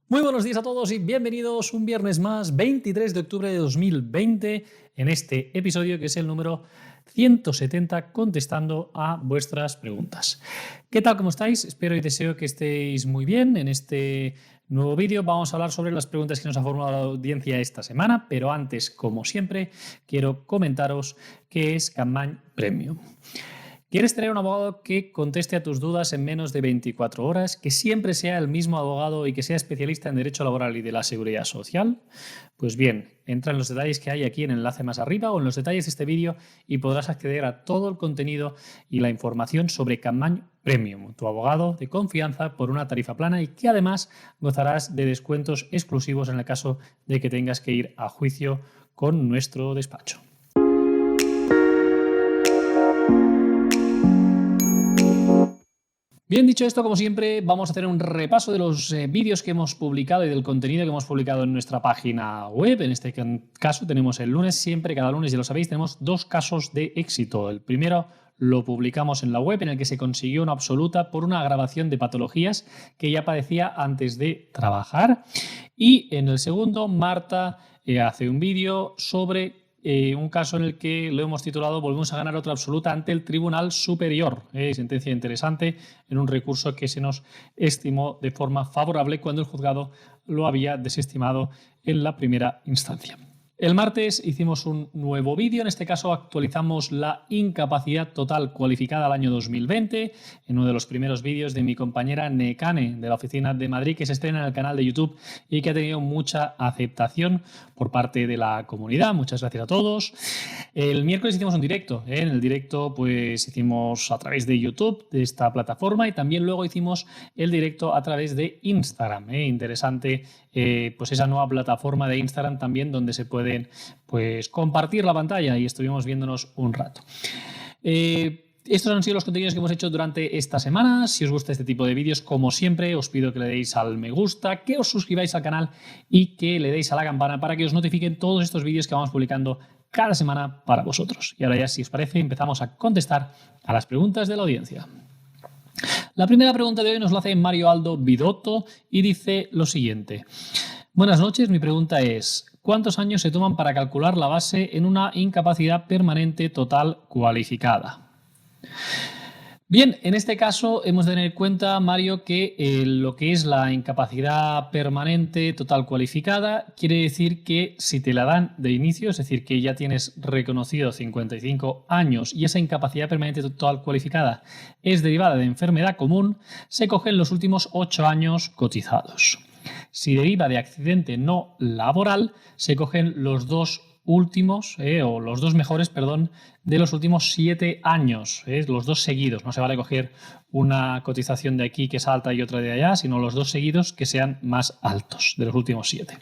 Muy buenos días a todos y bienvenidos un viernes más, 23 de octubre de 2020, en este episodio que es el número 170, contestando a vuestras preguntas. ¿Qué tal? ¿Cómo estáis? Espero y deseo que estéis muy bien. En este nuevo vídeo vamos a hablar sobre las preguntas que nos ha formulado la audiencia esta semana, pero antes, como siempre, quiero comentaros qué es Capmany Premium. ¿Quieres tener un abogado que conteste a tus dudas en menos de 24 horas, que siempre sea el mismo abogado y que sea especialista en derecho laboral y de la seguridad social? Pues bien, entra en los detalles que hay aquí en el enlace más arriba o en los detalles de este vídeo y podrás acceder a todo el contenido y la información sobre Capmany Premium, tu abogado de confianza por una tarifa plana y que además gozarás de descuentos exclusivos en el caso de que tengas que ir a juicio con nuestro despacho. Bien, dicho esto, como siempre, vamos a hacer un repaso de los vídeos que hemos publicado y del contenido que hemos publicado en nuestra página web. En este caso tenemos el lunes, siempre, cada lunes, ya lo sabéis, tenemos dos casos de éxito. El primero lo publicamos en la web, en el que se consiguió una absoluta por una agravación de patologías que ya padecía antes de trabajar. Y en el segundo, Marta hace un vídeo sobre un caso en el que lo hemos titulado "Volvemos a ganar otra absoluta ante el Tribunal Superior". Sentencia interesante en un recurso que se nos estimó de forma favorable cuando el juzgado lo había desestimado en la primera instancia. El martes hicimos un nuevo vídeo, en este caso actualizamos la incapacidad total cualificada al año 2020, en uno de los primeros vídeos de mi compañera Nekane de la oficina de Madrid, que se estrena en el canal de YouTube y que ha tenido mucha aceptación por parte de la comunidad. Muchas gracias a todos. El miércoles hicimos un directo, en el directo pues hicimos a través de YouTube, de esta plataforma, y también luego hicimos el directo a través de Instagram. Interesante pues esa nueva plataforma de Instagram también, donde se pueden pues compartir la pantalla, y estuvimos viéndonos un rato. Estos han sido los contenidos que hemos hecho durante esta semana. Si os gusta este tipo de vídeos, como siempre, os pido que le deis al me gusta, que os suscribáis al canal y que le deis a la campana para que os notifiquen todos estos vídeos que vamos publicando cada semana para vosotros. Y ahora ya, si os parece, empezamos a contestar a las preguntas de la audiencia. La primera pregunta de hoy nos la hace Mario Aldo Vidotto y dice lo siguiente. Buenas noches, mi pregunta es: ¿cuántos años se toman para calcular la base en una incapacidad permanente total cualificada? Bien, en este caso hemos de tener en cuenta, Mario, que lo que es la incapacidad permanente total cualificada quiere decir que si te la dan de inicio, es decir, que ya tienes reconocido 55 años y esa incapacidad permanente total cualificada es derivada de enfermedad común, se cogen los últimos 8 años cotizados. Si deriva de accidente no laboral, se cogen los dos últimos, o los dos mejores, perdón, de los últimos 7 años, los dos seguidos. No se vale coger una cotización de aquí que es alta y otra de allá, sino los dos seguidos que sean más altos de los últimos 7.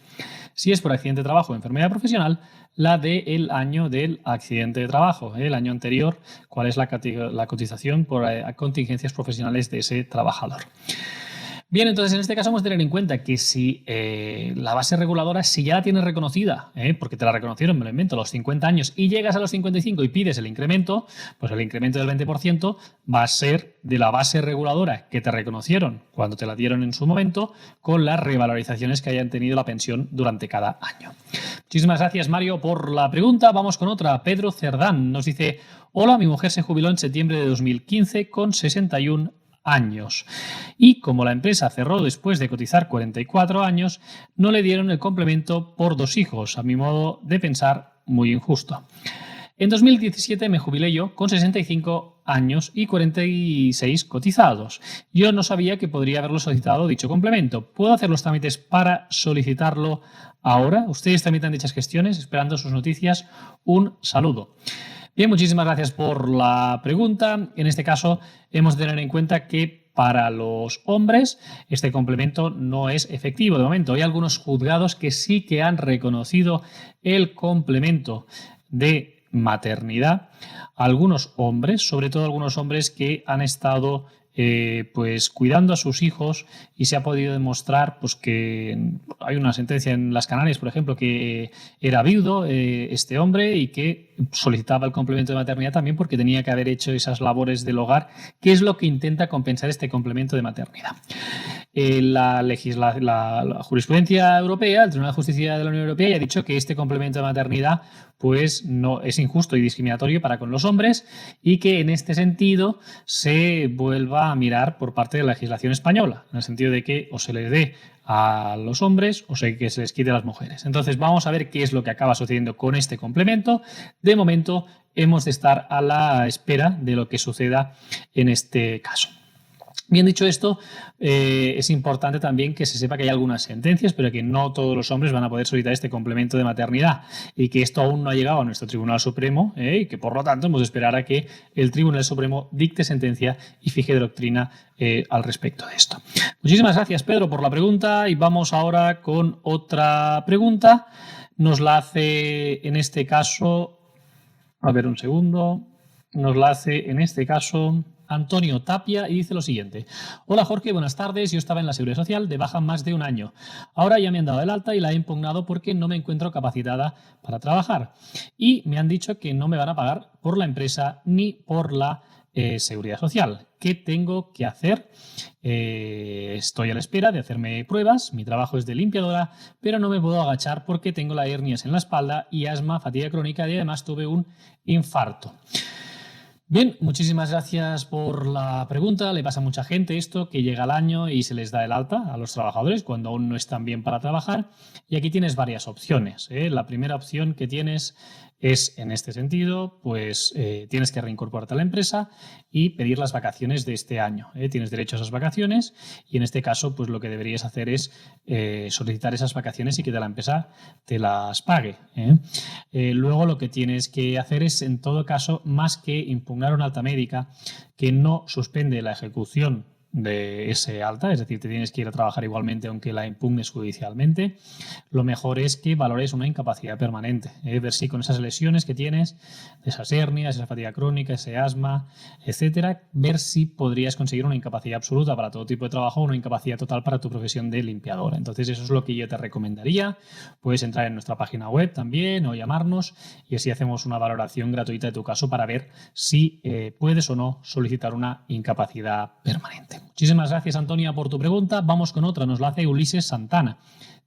Si es por accidente de trabajo o enfermedad profesional, la del año del accidente de trabajo, el año anterior, cuál es la cotización por contingencias profesionales de ese trabajador. Bien, entonces en este caso vamos a tener en cuenta que si la base reguladora, si ya la tienes reconocida, porque te la reconocieron, me lo invento, a los 50 años y llegas a los 55 y pides el incremento, pues el incremento del 20% va a ser de la base reguladora que te reconocieron cuando te la dieron en su momento, con las revalorizaciones que hayan tenido la pensión durante cada año. Muchísimas gracias, Mario, por la pregunta. Vamos con otra. Pedro Cerdán nos dice: hola, mi mujer se jubiló en septiembre de 2015 con 61 años. Y como la empresa cerró después de cotizar 44 años, no le dieron el complemento por 2 hijos. A mi modo de pensar, muy injusto. En 2017 me jubilé yo con 65 años y 46 cotizados. Yo no sabía que podría haberlo solicitado dicho complemento. ¿Puedo hacer los trámites para solicitarlo ahora? Ustedes tramitan dichas gestiones, esperando sus noticias. Un saludo. Bien, muchísimas gracias por la pregunta. En este caso, hemos de tener en cuenta que para los hombres este complemento no es efectivo de momento. Hay algunos juzgados que sí que han reconocido el complemento de maternidad a algunos hombres, sobre todo algunos hombres que han estado pues cuidando a sus hijos, y se ha podido demostrar pues que hay una sentencia en las Canarias, por ejemplo, que era viudo este hombre y que solicitaba el complemento de maternidad también porque tenía que haber hecho esas labores del hogar, que es lo que intenta compensar este complemento de maternidad. la jurisprudencia europea, el Tribunal de Justicia de la Unión Europea, ya ha dicho que este complemento de maternidad pues no es injusto y discriminatorio para con los hombres y que en este sentido se vuelva a mirar por parte de la legislación española, en el sentido de que o se les dé a los hombres o que se les quite a las mujeres. Entonces vamos a ver qué es lo que acaba sucediendo con este complemento. De momento hemos de estar a la espera de lo que suceda en este caso. Bien dicho esto, es importante también que se sepa que hay algunas sentencias, pero que no todos los hombres van a poder solicitar este complemento de maternidad y que esto aún no ha llegado a nuestro Tribunal Supremo y que por lo tanto hemos de esperar a que el Tribunal Supremo dicte sentencia y fije doctrina al respecto de esto. Muchísimas gracias, Pedro, por la pregunta y vamos ahora con otra pregunta. Nos la hace en este caso, a ver un segundo, nos la hace en este caso Antonio Tapia y dice lo siguiente. Hola Jorge, buenas tardes. Yo estaba en la Seguridad Social de baja más de un año. Ahora ya me han dado el alta y la he impugnado porque no me encuentro capacitada para trabajar. Y me han dicho que no me van a pagar por la empresa ni por la Seguridad Social. ¿Qué tengo que hacer? Estoy a la espera de hacerme pruebas. Mi trabajo es de limpiadora, pero no me puedo agachar porque tengo las hernias en la espalda y asma, fatiga crónica y además tuve un infarto. Bien, muchísimas gracias por la pregunta. Le pasa a mucha gente esto, que llega el año y se les da el alta a los trabajadores cuando aún no están bien para trabajar. Y aquí tienes varias opciones. La primera opción que tienes es, en este sentido, pues tienes que reincorporarte a la empresa y pedir las vacaciones de este año. Tienes derecho a esas vacaciones y en este caso, pues lo que deberías hacer es solicitar esas vacaciones y que la empresa te las pague. Luego lo que tienes que hacer es, en todo caso, más que impugnar una alta médica que no suspende la ejecución de ese alta, es decir, te tienes que ir a trabajar igualmente aunque la impugnes judicialmente, lo mejor es que valores una incapacidad permanente, ver si con esas lesiones que tienes, esas hernias, esa fatiga crónica, ese asma, etcétera, ver si podrías conseguir una incapacidad absoluta para todo tipo de trabajo o una incapacidad total para tu profesión de limpiadora. Entonces eso es lo que yo te recomendaría. Puedes entrar en nuestra página web también o llamarnos y así hacemos una valoración gratuita de tu caso para ver si puedes o no solicitar una incapacidad permanente. Muchísimas gracias, Antonia, por tu pregunta. Vamos con otra, nos la hace Ulises Santana.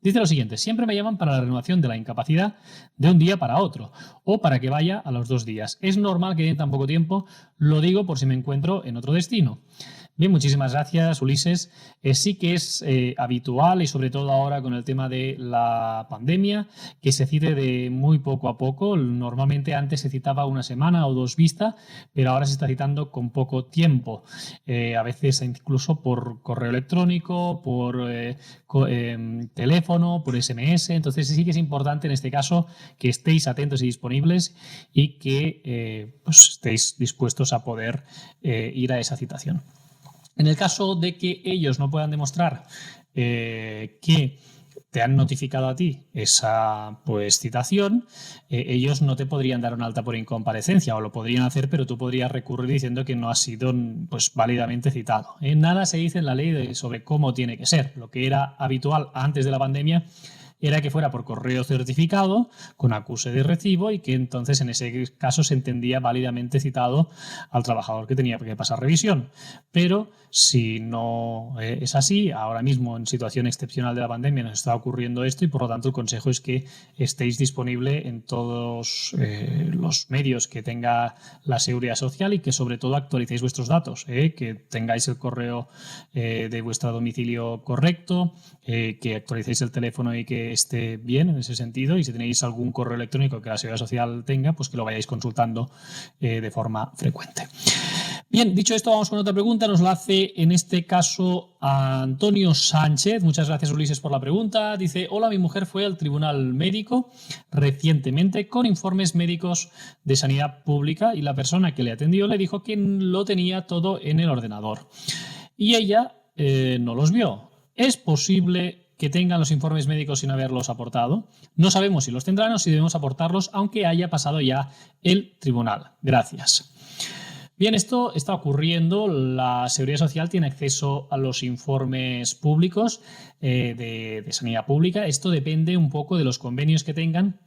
Dice lo siguiente, siempre me llaman para la renovación de la incapacidad de un día para otro o para que vaya a los 2 días. ¿Es normal que den tan poco tiempo? Lo digo por si me encuentro en otro destino. Bien, muchísimas gracias, Ulises. Sí que es habitual y sobre todo ahora con el tema de la pandemia que se cite de muy poco a poco. Normalmente antes se citaba una semana o 2 vistas, pero ahora se está citando con poco tiempo. A veces incluso por correo electrónico, por teléfono, por SMS. Entonces sí que es importante en este caso que estéis atentos y disponibles y que pues estéis dispuestos a poder ir a esa citación. En el caso de que ellos no puedan demostrar que te han notificado a ti esa pues citación, ellos no te podrían dar un alta por incomparecencia o lo podrían hacer, pero tú podrías recurrir diciendo que no has sido pues válidamente citado. Nada se dice en la ley sobre cómo tiene que ser. Lo que era habitual antes de la pandemia era que fuera por correo certificado con acuse de recibo y que entonces en ese caso se entendía válidamente citado al trabajador que tenía que pasar revisión. Pero si no es así, ahora mismo en situación excepcional de la pandemia nos está ocurriendo esto y por lo tanto el consejo es que estéis disponible en todos los medios que tenga la Seguridad Social y que sobre todo actualicéis vuestros datos, que tengáis el correo de vuestro domicilio correcto, que actualicéis el teléfono y que esté bien en ese sentido y si tenéis algún correo electrónico que la Seguridad Social tenga, pues que lo vayáis consultando de forma frecuente. Bien, dicho esto, vamos con otra pregunta. Nos la hace en este caso Antonio Sánchez. Muchas gracias, Ulises, por la pregunta. Dice, hola, mi mujer fue al tribunal médico recientemente con informes médicos de sanidad pública y la persona que le atendió le dijo que lo tenía todo en el ordenador y ella no los vio. ¿Es posible que tengan los informes médicos sin haberlos aportado? No sabemos si los tendrán o si debemos aportarlos aunque haya pasado ya el tribunal. Gracias. Bien, esto está ocurriendo. La Seguridad Social tiene acceso a los informes públicos de sanidad pública. Esto depende un poco de los convenios que tengan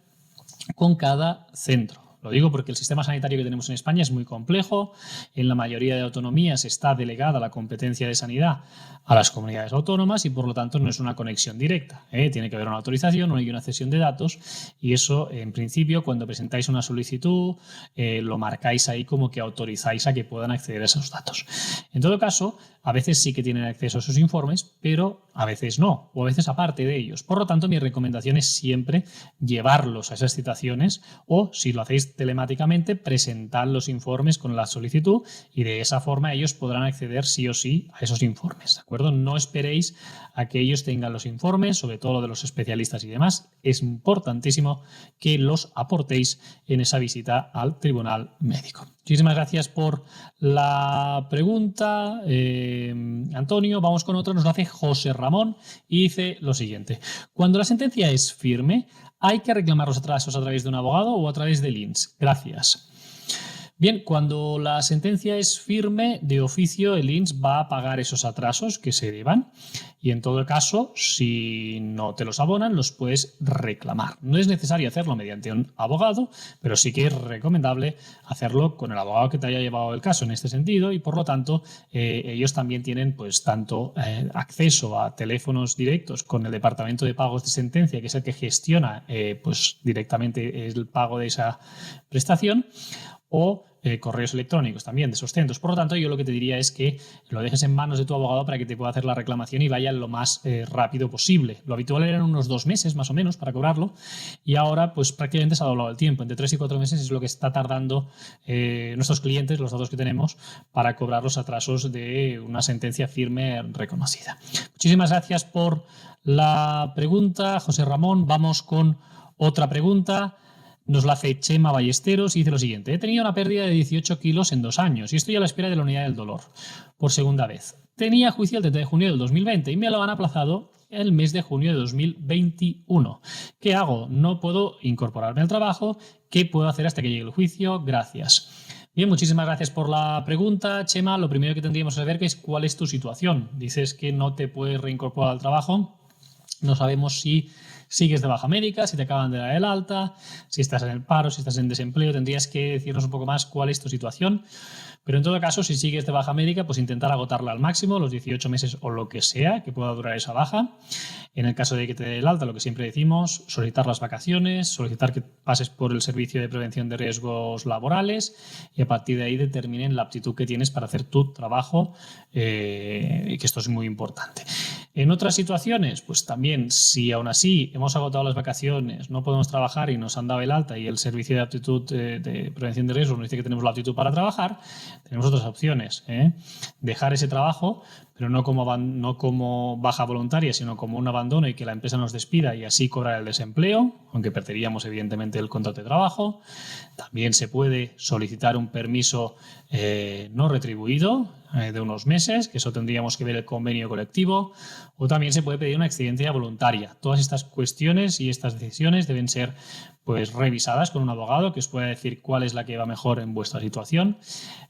con cada centro. Lo digo porque el sistema sanitario que tenemos en España es muy complejo. En la mayoría de autonomías está delegada la competencia de sanidad a las comunidades autónomas y por lo tanto no es una conexión directa. Tiene que haber una autorización y una cesión de datos y eso en principio cuando presentáis una solicitud lo marcáis ahí como que autorizáis a que puedan acceder a esos datos. En todo caso, a veces sí que tienen acceso a esos informes, pero a veces no, o a veces aparte de ellos. Por lo tanto, mi recomendación es siempre llevarlos a esas citaciones o, si lo hacéis telemáticamente, presentar los informes con la solicitud y de esa forma ellos podrán acceder sí o sí a esos informes, ¿de acuerdo? No esperéis a que ellos tengan los informes, sobre todo lo de los especialistas y demás. Es importantísimo que los aportéis en esa visita al tribunal médico. Muchísimas gracias por la pregunta, Antonio. Vamos con otra, nos lo hace José Ramón y dice lo siguiente. Cuando la sentencia es firme, ¿hay que reclamar los atrasos a través de un abogado o a través del INS? Gracias. Bien, cuando la sentencia es firme, de oficio el INS va a pagar esos atrasos que se deban y en todo caso, si no te los abonan, los puedes reclamar. No es necesario hacerlo mediante un abogado, pero sí que es recomendable hacerlo con el abogado que te haya llevado el caso en este sentido y por lo tanto ellos también tienen pues tanto acceso a teléfonos directos con el departamento de pagos de sentencia, que es el que gestiona pues directamente el pago de esa prestación, o correos electrónicos también de esos centros. Por lo tanto, yo lo que te diría es que lo dejes en manos de tu abogado para que te pueda hacer la reclamación y vaya lo más rápido posible. Lo habitual eran unos 2 meses más o menos para cobrarlo y ahora pues prácticamente se ha doblado el tiempo. Entre 3 y 4 meses es lo que está tardando nuestros clientes, los datos que tenemos, para cobrar los atrasos de una sentencia firme reconocida. Muchísimas gracias por la pregunta, José Ramón. Vamos con otra pregunta. Nos la hace Chema Ballesteros y dice lo siguiente. He tenido una pérdida de 18 kilos en 2 años y estoy a la espera de la unidad del dolor por segunda vez. Tenía juicio el 30 de junio del 2020 y me lo han aplazado el mes de junio de 2021. ¿Qué hago? No puedo incorporarme al trabajo. ¿Qué puedo hacer hasta que llegue el juicio? Gracias. Bien, muchísimas gracias por la pregunta, Chema. Lo primero que tendríamos que saber es cuál es tu situación. Dices que no te puedes reincorporar al trabajo. No sabemos si sigues de baja médica, si te acaban de dar el alta, si estás en el paro, si estás en desempleo. Tendrías que decirnos un poco más cuál es tu situación. Pero en todo caso, si sigues de baja médica, pues intentar agotarla al máximo, los 18 meses o lo que sea que pueda durar esa baja. En el caso de que te dé el alta, lo que siempre decimos, solicitar las vacaciones, solicitar que pases por el servicio de prevención de riesgos laborales y a partir de ahí determinen la aptitud que tienes para hacer tu trabajo, y que esto es muy importante. En otras situaciones, pues también, si aún así hemos agotado las vacaciones, no podemos trabajar y nos han dado el alta y el servicio de aptitud de prevención de riesgos nos dice que tenemos la aptitud para trabajar, tenemos otras opciones. Dejar ese trabajo, pero no como baja voluntaria, sino como un abandono y que la empresa nos despida y así cobrar el desempleo, aunque perderíamos evidentemente el contrato de trabajo. También se puede solicitar un permiso no retribuido de unos meses, que eso tendríamos que ver el convenio colectivo, o también se puede pedir una excedencia voluntaria. Todas estas cuestiones y estas decisiones deben ser pues revisadas con un abogado que os pueda decir cuál es la que va mejor en vuestra situación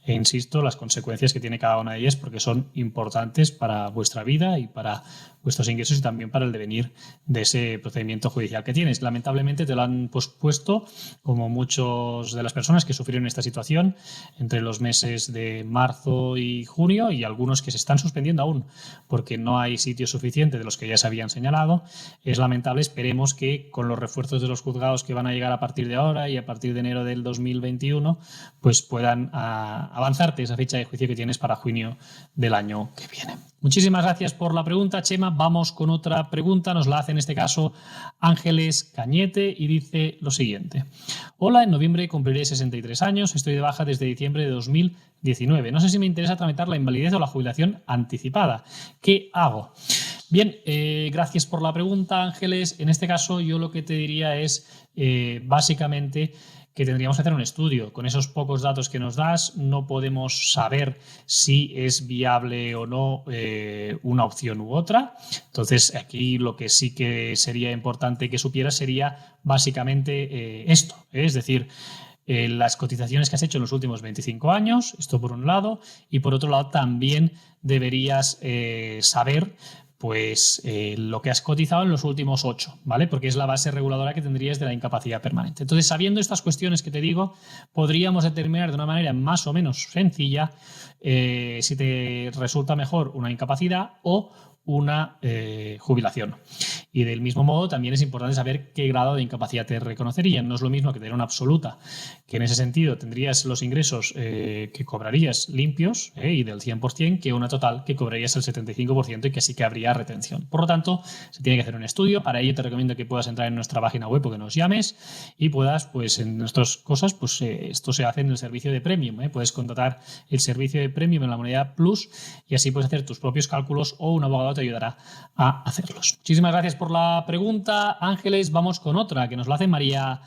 e insisto, las consecuencias que tiene cada una de ellas porque son importantes para vuestra vida y para vuestros ingresos y también para el devenir de ese procedimiento judicial que tienes. Lamentablemente te lo han pospuesto, como muchas de las personas que sufrieron esta situación entre los meses de marzo y junio y algunos que se están suspendiendo aún porque no hay sitio suficiente de los que ya se habían señalado. Es lamentable, esperemos que con los refuerzos de los juzgados que van a llegar a partir de ahora y a partir de enero del 2021 pues puedan avanzarte esa fecha de juicio que tienes para junio del año que viene. Muchísimas gracias por la pregunta, Chema. Vamos con otra pregunta. Nos la hace en este caso Ángeles Cañete y dice lo siguiente. Hola, en noviembre cumpliré 63 años. Estoy de baja desde diciembre de 2019. No sé si me interesa tramitar la invalidez o la jubilación anticipada. ¿Qué hago? Bien, gracias por la pregunta, Ángeles. En este caso yo lo que te diría es básicamente que tendríamos que hacer un estudio. Con esos pocos datos que nos das no podemos saber si es viable o no una opción u otra. Entonces aquí lo que sí que sería importante que supieras sería básicamente esto, es decir, las cotizaciones que has hecho en los últimos 25 años, esto por un lado, y por otro lado también deberías saber pues lo que has cotizado en los últimos 8, ¿vale? Porque es la base reguladora que tendrías de la incapacidad permanente. Entonces, sabiendo estas cuestiones que te digo, podríamos determinar de una manera más o menos sencilla si te resulta mejor una incapacidad o una jubilación. Y del mismo modo también es importante saber qué grado de incapacidad te reconocerían. No es lo mismo que tener una absoluta, que en ese sentido tendrías los ingresos que cobrarías limpios y del 100%, que una total que cobrarías el 75% y que sí que habría retención. Por lo tanto, se tiene que hacer un estudio. Para ello te recomiendo que puedas entrar en nuestra página web o que nos llames y puedas, pues en nuestras cosas, pues esto se hace en el servicio de Premium. Puedes contratar el servicio de Premium en la moneda Plus y así puedes hacer tus propios cálculos o un abogado te ayudará a hacerlos. Muchísimas gracias por la pregunta, Ángeles. Vamos con otra que nos la hace María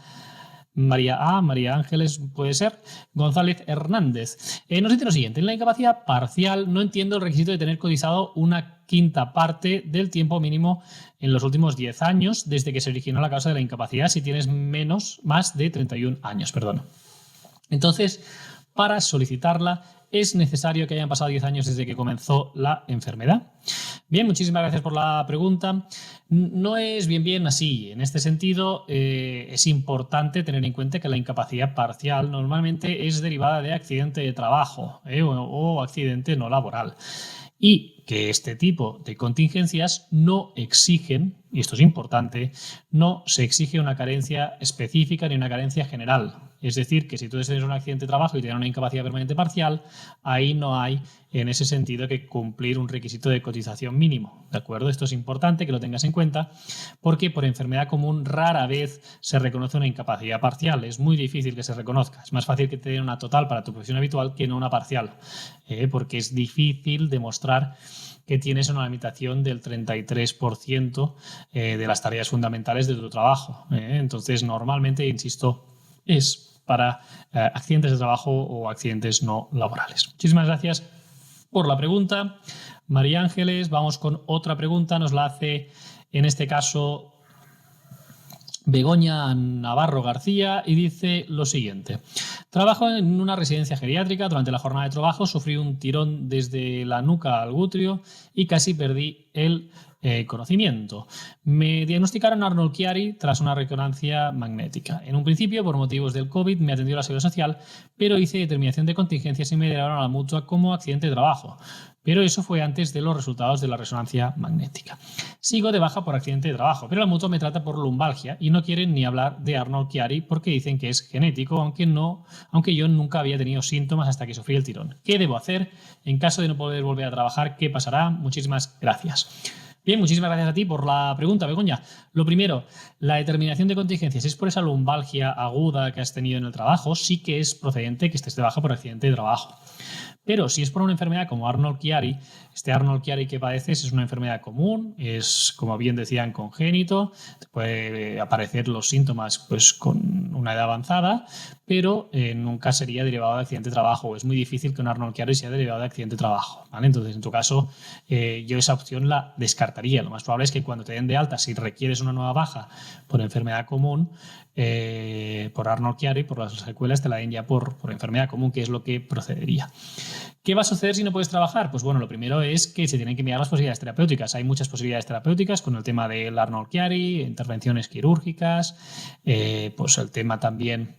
Ángeles, puede ser, González Hernández. Nos dice lo siguiente: en la incapacidad parcial no entiendo el requisito de tener cotizado una quinta parte del tiempo mínimo en los últimos 10 años desde que se originó la causa de la incapacidad si tienes más de 31 años. Entonces, para solicitarla es necesario que hayan pasado 10 años desde que comenzó la enfermedad. Bien, muchísimas gracias por la pregunta. No es bien así. En este sentido, es importante tener en cuenta que la incapacidad parcial normalmente es derivada de accidente de trabajo o accidente no laboral. Y que este tipo de contingencias no exigen, y esto es importante, no se exige una carencia específica ni una carencia general. Es decir, que si tú tienes un accidente de trabajo y tienes una incapacidad permanente parcial, ahí no hay, en ese sentido, que cumplir un requisito de cotización mínimo. ¿De acuerdo? Esto es importante que lo tengas en cuenta porque por enfermedad común rara vez se reconoce una incapacidad parcial. Es muy difícil que se reconozca. Es más fácil que te den una total para tu profesión habitual que no una parcial, porque es difícil demostrar que tienes una limitación del 33% de las tareas fundamentales de tu trabajo. Entonces, normalmente, insisto, es para accidentes de trabajo o accidentes no laborales. Muchísimas gracias por la pregunta, María Ángeles. Vamos con otra pregunta. Nos la hace, en este caso, Begoña Navarro García y dice lo siguiente: trabajo en una residencia geriátrica. Durante la jornada de trabajo sufrí un tirón desde la nuca al glúteo y casi perdí el conocimiento. Me diagnosticaron Arnold-Chiari tras una resonancia magnética. En un principio, por motivos del COVID, me atendió la Seguridad Social, pero hice determinación de contingencias y me dieron a la mutua como accidente de trabajo. Pero eso fue antes de los resultados de la resonancia magnética. Sigo de baja por accidente de trabajo, pero la mutua me trata por lumbalgia y no quieren ni hablar de Arnold-Chiari porque dicen que es genético, aunque yo nunca había tenido síntomas hasta que sufrí el tirón. ¿Qué debo hacer? En caso de no poder volver a trabajar, ¿qué pasará? Muchísimas gracias. Bien, muchísimas gracias a ti por la pregunta, Begoña. Lo primero, la determinación de contingencias. Si es por esa lumbalgia aguda que has tenido en el trabajo, sí que es procedente que estés de baja por accidente de trabajo. Pero si es por una enfermedad como Arnold-Chiari, este Arnold-Chiari que padeces es una enfermedad común, es, como bien decían, congénito, te puede aparecer los síntomas pues, con una edad avanzada, pero nunca sería derivado de accidente de trabajo. Es muy difícil que un Arnold-Chiari sea derivado de accidente de trabajo, ¿vale? Entonces, en tu caso, yo esa opción la descartaría. Lo más probable es que cuando te den de alta, si requieres una nueva baja por enfermedad común, por Arnold-Chiari, por las secuelas, te la den ya por enfermedad común, que es lo que procedería. ¿Qué va a suceder si no puedes trabajar? Pues bueno, lo primero es que se tienen que mirar las posibilidades terapéuticas. Hay muchas posibilidades terapéuticas con el tema del Arnold-Chiari, intervenciones quirúrgicas, pues el tema también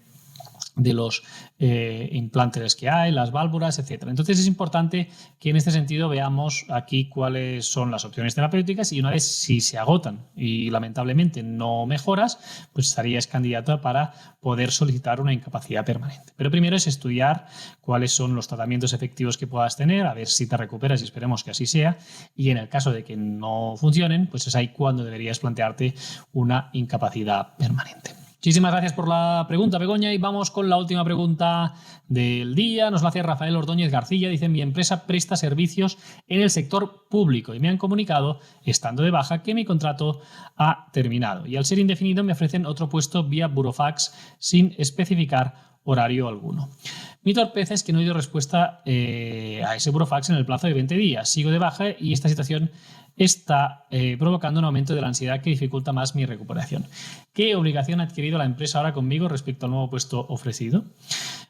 de los implantes que hay, las válvulas, etc. Entonces es importante que en este sentido veamos aquí cuáles son las opciones terapéuticas y una vez si se agotan y lamentablemente no mejoras, pues estarías candidata para poder solicitar una incapacidad permanente. Pero primero es estudiar cuáles son los tratamientos efectivos que puedas tener, a ver si te recuperas y esperemos que así sea, y en el caso de que no funcionen, pues es ahí cuando deberías plantearte una incapacidad permanente. Muchísimas gracias por la pregunta, Begoña, y vamos con la última pregunta del día. Nos la hace Rafael Ordóñez García. Dice: mi empresa presta servicios en el sector público y me han comunicado, estando de baja, que mi contrato ha terminado y al ser indefinido me ofrecen otro puesto vía burofax sin especificar horario alguno. Mi torpeza es que no he dado respuesta a ese burofax en el plazo de 20 días. Sigo de baja y esta situación está provocando un aumento de la ansiedad que dificulta más mi recuperación. ¿Qué obligación ha adquirido la empresa ahora conmigo respecto al nuevo puesto ofrecido?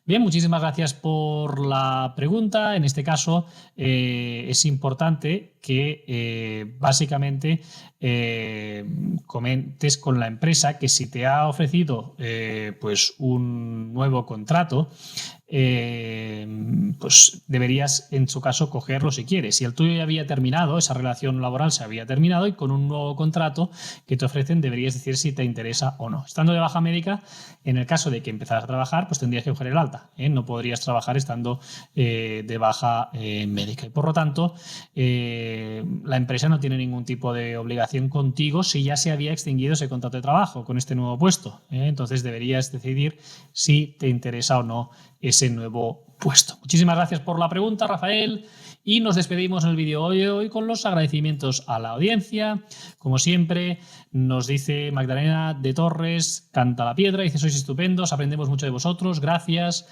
Bien, muchísimas gracias por la pregunta. En este caso, es importante que básicamente comentes con la empresa que si te ha ofrecido pues un nuevo contrato, pues deberías en su caso cogerlo si quieres. Si el tuyo ya había terminado, esa relación laboral se había terminado y con un nuevo contrato que te ofrecen deberías decir si te interesa o no. Estando de baja médica, en el caso de que empezaras a trabajar, pues tendrías que coger el alta. No podrías trabajar estando de baja médica. Y por lo tanto, la empresa no tiene ningún tipo de obligación contigo si ya se había extinguido ese contrato de trabajo con este nuevo puesto. Entonces deberías decidir si te interesa o no ese nuevo puesto. Muchísimas gracias por la pregunta, Rafael. Y nos despedimos en el vídeo de hoy con los agradecimientos a la audiencia. Como siempre, nos dice Magdalena de Torres, canta la piedra, dice: sois estupendos, aprendemos mucho de vosotros, gracias.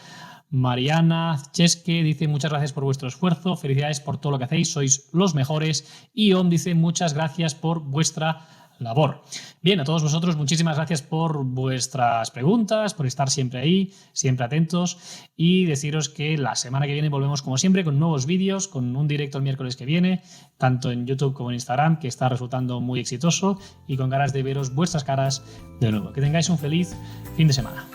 Mariana Chesque dice: muchas gracias por vuestro esfuerzo, felicidades por todo lo que hacéis, sois los mejores. Y Om dice: muchas gracias por vuestra labor. Bien, a todos vosotros, muchísimas gracias por vuestras preguntas, por estar siempre ahí, siempre atentos, y deciros que la semana que viene volvemos como siempre con nuevos vídeos, con un directo el miércoles que viene, tanto en YouTube como en Instagram, que está resultando muy exitoso, y con ganas de veros vuestras caras de nuevo. Que tengáis un feliz fin de semana.